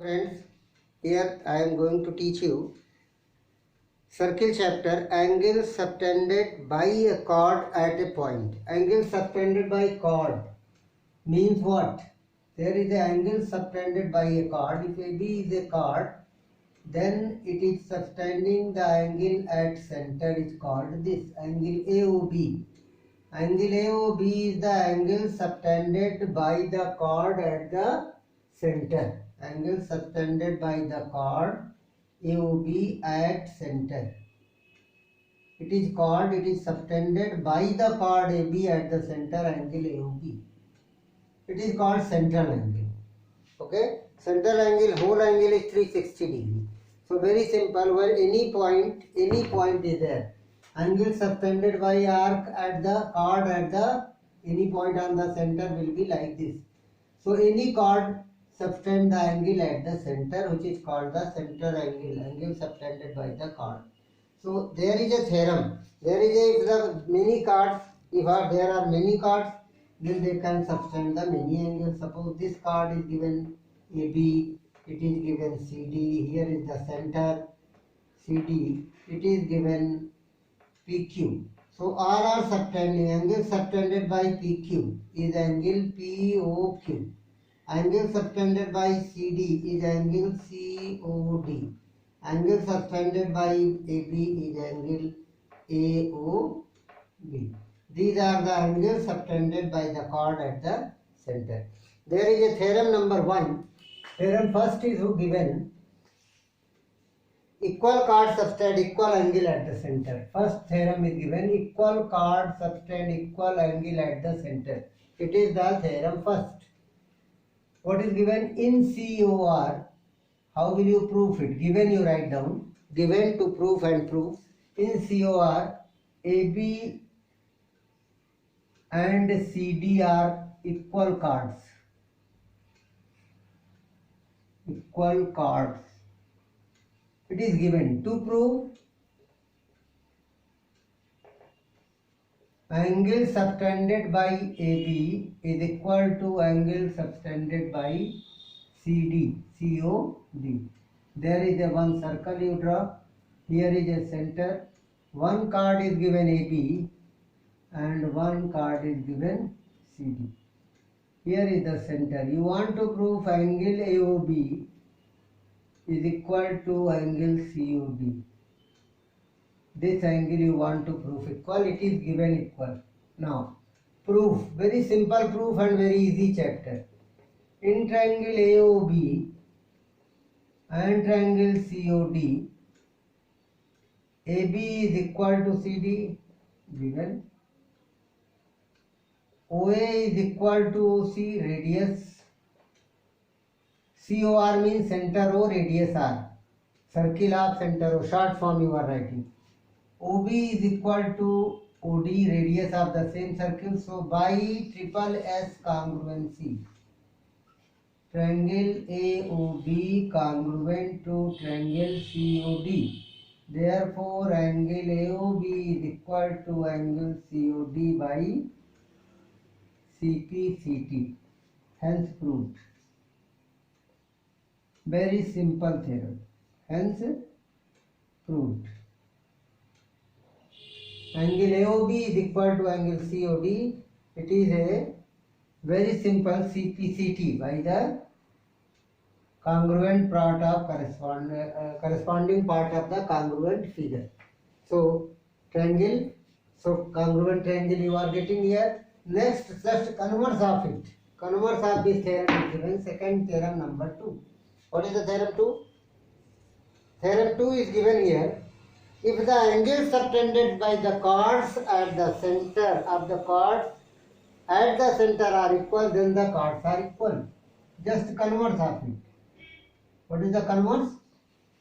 Friends, here I am going to teach you circle chapter angle subtended by a chord at a point. Angle subtended by chord means what? There is an angle subtended by a chord. If AB is a chord, then it is subtending the angle at center is called this angle AOB. Angle AOB is the angle subtended by the chord at the center. Angle subtended by the chord AOB at center. It is subtended by the chord AB at the center angle AOB. It is called central angle. Okay? Central angle, whole angle is 360 degree. So very simple, where any point is there. Angle subtended by arc at the chord at the any point on the center will be like this. So any chord subtend the angle at the center, which is called the central angle subtended by the chord. So there is a theorem. There is a, if the many chords, if there are many chords, then they can subtend the many angles. Suppose this chord is given AB, it is given CD, here is the center CD, it is given PQ. So RR subtending, angle subtended by PQ is angle POQ. Angle subtended by CD is angle COD. Angle subtended by AB is angle AOB. These are the angles subtended by the chord at the center. There is a theorem number 1. Theorem first is given. Equal chord subtend equal angle at the center. First theorem is given. Equal chord subtend equal angle at the center. It is the theorem first. What is given in COR? How will you prove it? Given you write down. Given to prove and prove. In COR, AB and CD are equal chords. Equal chords. It is given to prove angle subtended by AB is equal to angle subtended by CD, COD. There is a one circle you draw. Here is a center. One chord is given AB and one chord is given CD. Here is the center. You want to prove angle AOB is equal to angle COD. This angle you want to prove equal, it is given equal. Now, proof, very simple proof and very easy chapter. In triangle AOB and triangle COD, AB is equal to CD, given. OA is equal to OC, radius. COR means center O, radius R. Circle of center O, short form you are writing. OB is equal to OD, radius of the same circle. So by triple S congruency, triangle AOB congruent to triangle COD. Therefore, angle AOB is equal to angle COD by CPCT. Hence proved. Very simple theorem. Hence proved. Angle AOB is equal to angle COD. It is a very simple CPCT by the congruent part of corresponding part of the congruent figure. So triangle, so congruent triangle you are getting here. Next, just converse of it. Converse of this theorem is given. Second theorem number 2. What is the theorem 2? Theorem 2 is given here. If the angles subtended by the chords at the center of the chords at the center are equal, then the chords are equal. Just converse of it. What is the converse?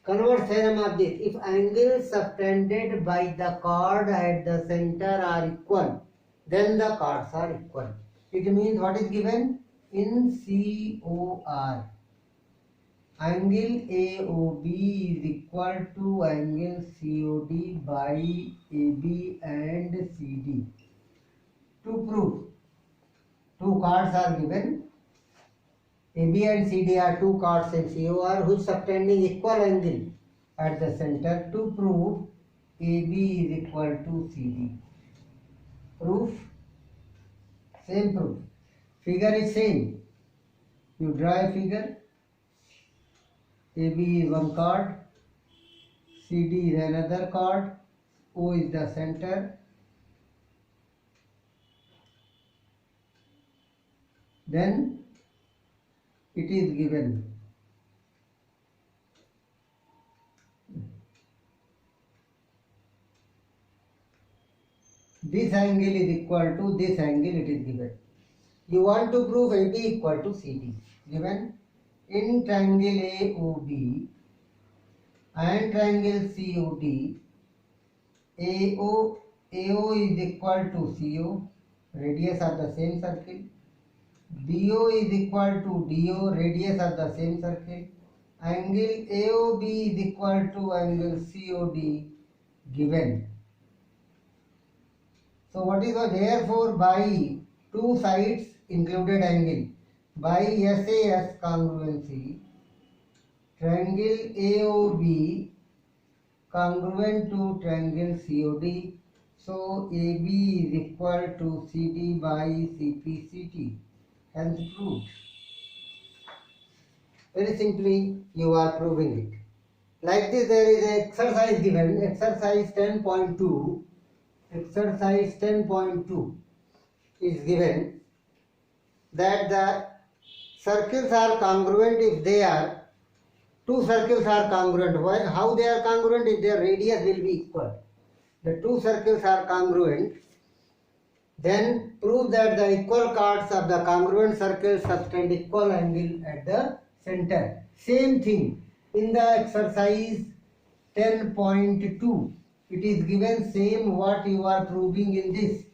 Converse theorem of this. If angles subtended by the chord at the center are equal, then the chords are equal. It means what is given? In COR, angle AOB is equal to angle COD by AB and CD. To prove, two chords are given. AB and CD are two chords in COR which subtending equal angle at the center. To prove AB is equal to CD. Proof? Same proof. Figure is same. You draw a figure. AB is one chord, CD is another chord, O is the center. Then it is given. This angle is equal to this angle, it is given. You want to prove AB equal to CD. Given in triangle AOB and triangle COD, AO is equal to CO, radius of the same circle. BO is equal to DO, radius of the same circle. Angle AOB is equal to angle COD given. So what is the therefore by two sides included angle, by SAS congruency, triangle AOB congruent to triangle COD. So AB is equal to CD by CPCT. Hence proved. Very simply you are proving it. Like this, there is an exercise given, exercise 10.2. Exercise 10.2 is given that the circles are congruent if they are, two circles are congruent. Why? How they are congruent? If their radius will be equal. The two circles are congruent. Then prove that the equal chords of the congruent circles subtend equal angle at the center. Same thing in the exercise 10.2. It is given same what you are proving in this.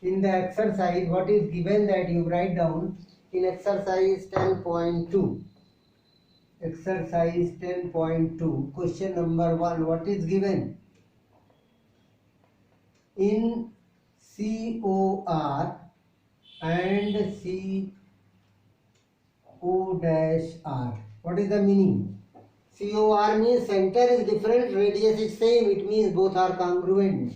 In the exercise, what is given that you write down in exercise 10.2. Exercise 10.2, question number 1. What is given? In COR and CO-R. What is the meaning? COR means center is different, radius is same. It means both are congruent.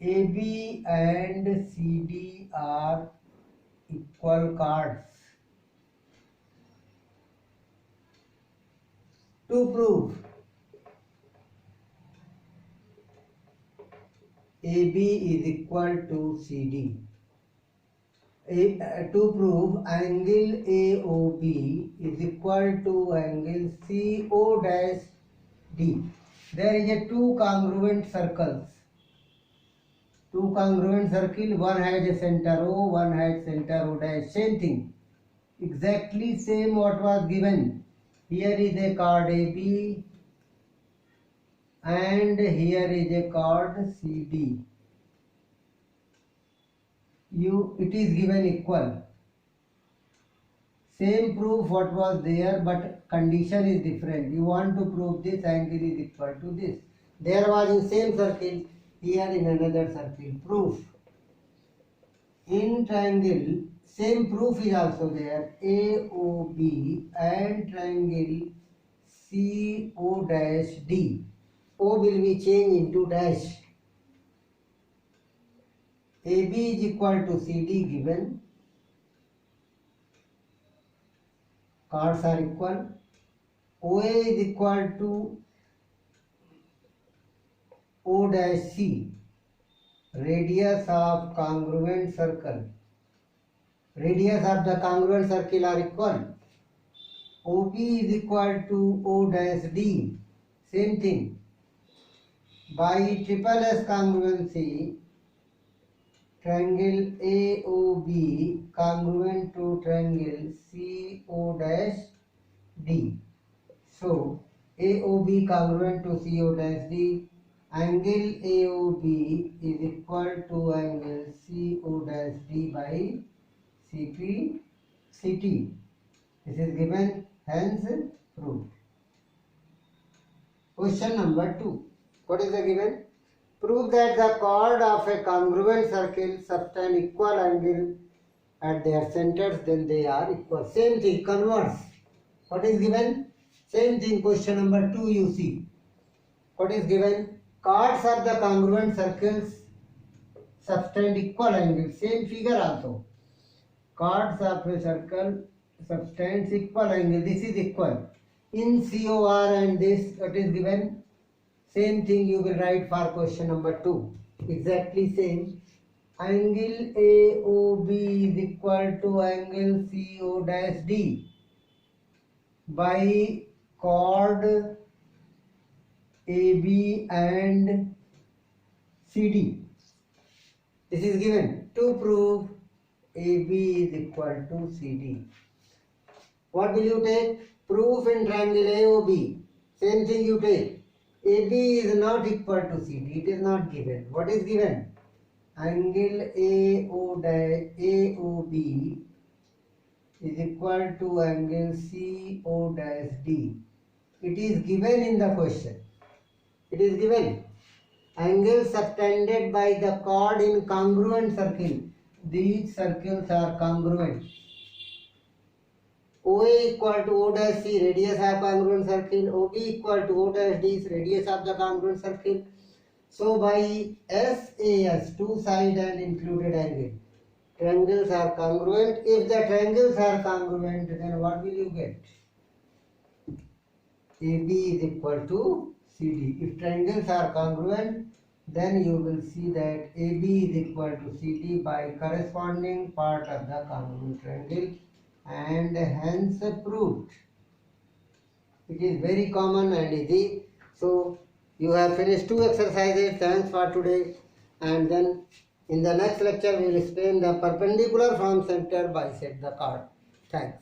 AB and CD are equal chords. To prove AB is equal to CD. To prove angle AOB is equal to angle CO'D. There is a two congruent circles. Two congruent circle, one has a center O, one has center O dash. Same thing. Exactly same what was given. Here is a chord AB and here is a chord CD. It is given equal. Same proof what was there, but condition is different. You want to prove this angle is equal to this. There was in same circle, here in another circle. Proof. In triangle, same proof is also there. AOB and triangle CO'D. O will be changed into dash. AB is equal to CD given. Chords are equal. OA is equal to O dash C. Radius of congruent circle. Radius of the congruent circle are equal. OB is equal to O dash D. Same thing. By triple S congruency, triangle AOB congruent to triangle CO'D. So AOB congruent to CO'D. Angle AOB is equal to angle CO'D by CPCT. This is given, hence proved. Question number 2. What is the given? Prove that the chord of a congruent circle subtend equal angle at their centers, then they are equal. Same thing, converse. What is given? Same thing, question number 2 you see. What is given? Chords are the congruent circles subtend equal angle. Same figure also. Chords of a circle subtends equal angle. This is equal. In COR and this, what is given? Same thing you will write for question number 2. Exactly same. Angle AOB is equal to angle CO dash D by chord AB and CD. This is given. To prove AB is equal to CD, what will you take? Proof in triangle AOB. Same thing you take. AB is not equal to CD. It is not given. What is given? Angle AOB is equal to angle CO dash D. It is given in the question. It is given. Angle subtended by the chord in congruent circle. These circles are congruent. OA equal to O dash C, radius of congruent circle. OB equal to O dash D, radius of the congruent circle. So by SAS, two side and included angle, triangles are congruent. If the triangles are congruent, then what will you get? AB is equal to CD. If triangles are congruent, then you will see that AB is equal to CD by corresponding part of the congruent triangle, and hence proved. It is very common and easy. So you have finished 2 exercises. Thanks for today. And then in the next lecture we will explain the perpendicular from center bisect the chord. Thanks.